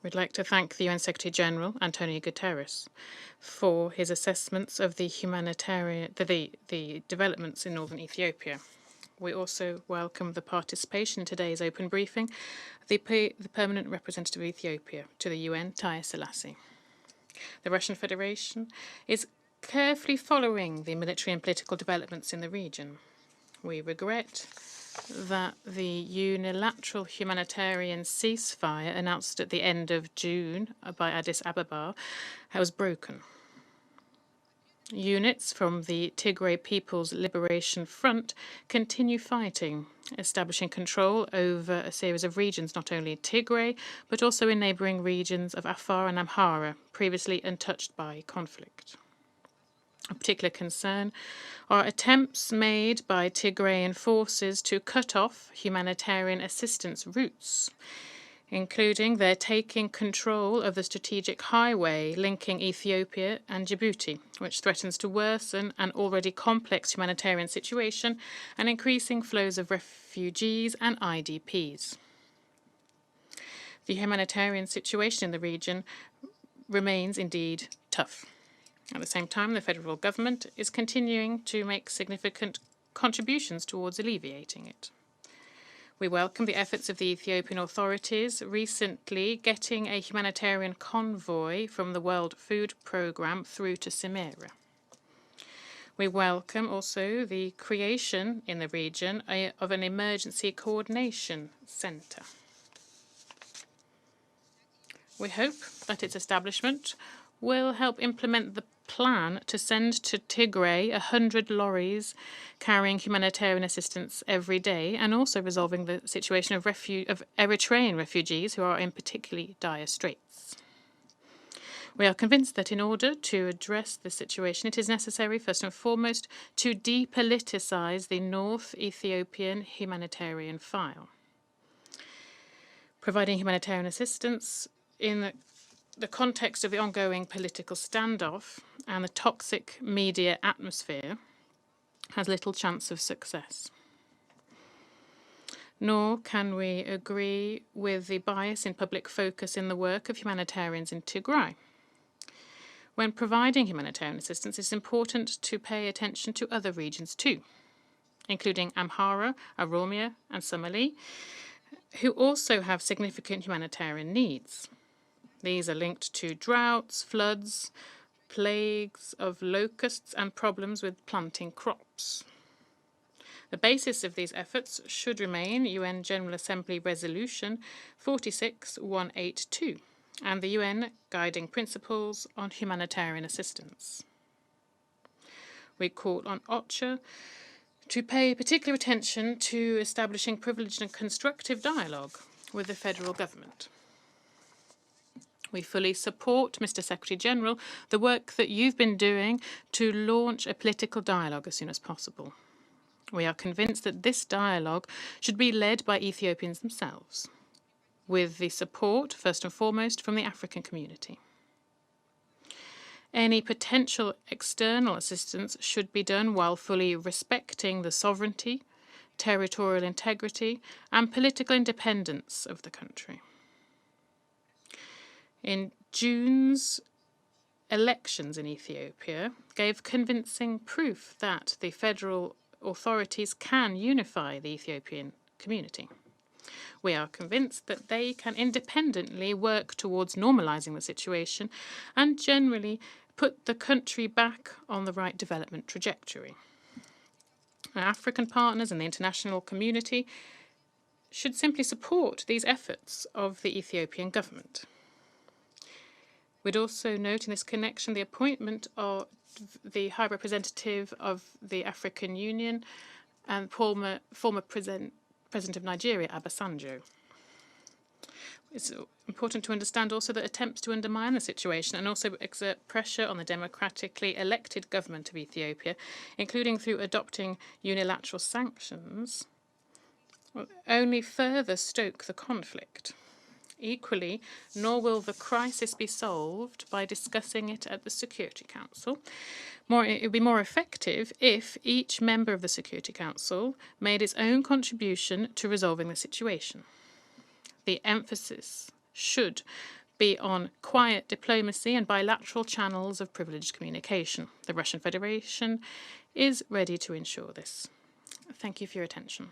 We'd like to thank the UN Secretary-General, Antonio Guterres, for his assessments of the developments in northern Ethiopia. We also welcome the participation in today's open briefing of the Permanent Representative of Ethiopia to the UN, Taye Selassie. The Russian Federation is carefully following the military and political developments in the region. We regret that the unilateral humanitarian ceasefire announced at the end of June by Addis Ababa was broken. Units from the Tigray People's Liberation Front continue fighting, establishing control over a series of regions, not only Tigray, but also in neighbouring regions of Afar and Amhara, previously untouched by conflict. Of particular concern are attempts made by Tigrayan forces to cut off humanitarian assistance routes, including their taking control of the strategic highway linking Ethiopia and Djibouti, which threatens to worsen an already complex humanitarian situation and increasing flows of refugees and IDPs. The humanitarian situation in the region remains indeed tough. At the same time, the federal government is continuing to make significant contributions towards alleviating it. We welcome the efforts of the Ethiopian authorities recently getting a humanitarian convoy from the World Food Programme through to Semera. We welcome also the creation in the region of an emergency coordination centre. We hope that its establishment will help implement the plan to send to Tigray 100 lorries carrying humanitarian assistance every day, and also resolving the situation of Eritrean refugees who are in particularly dire straits. We are convinced that in order to address this situation, it is necessary, first and foremost, to depoliticize the North Ethiopian humanitarian file. Providing humanitarian assistance in the context of the ongoing political standoff and the toxic media atmosphere has little chance of success. Nor can we agree with the bias in public focus in the work of humanitarians in Tigray. When providing humanitarian assistance, it's important to pay attention to other regions too, including Amhara, Oromia, and Somali, who also have significant humanitarian needs. These are linked to droughts, floods, plagues of locusts, and problems with planting crops. The basis of these efforts should remain UN General Assembly Resolution 46182 and the UN Guiding Principles on Humanitarian Assistance. We call on OCHA to pay particular attention to establishing privileged and constructive dialogue with the federal government. We fully support, Mr. Secretary-General, the work that you've been doing to launch a political dialogue as soon as possible. We are convinced that this dialogue should be led by Ethiopians themselves, with the support, first and foremost, from the African community. Any potential external assistance should be done while fully respecting the sovereignty, territorial integrity, and political independence of the country. In June's elections in Ethiopia gave convincing proof that the federal authorities can unify the Ethiopian community. We are convinced that they can independently work towards normalizing the situation and generally put the country back on the right development trajectory. Our African partners and the international community should simply support these efforts of the Ethiopian government. We'd also note in this connection the appointment of the High Representative of the African Union and former President of Nigeria, Obasanjo. It's important to understand also that attempts to undermine the situation and also exert pressure on the democratically elected government of Ethiopia, including through adopting unilateral sanctions, will only further stoke the conflict. Equally, nor will the crisis be solved by discussing it at the Security Council. It would be more effective if each member of the Security Council made its own contribution to resolving the situation. The emphasis should be on quiet diplomacy and bilateral channels of privileged communication. The Russian Federation is ready to ensure this. Thank you for your attention.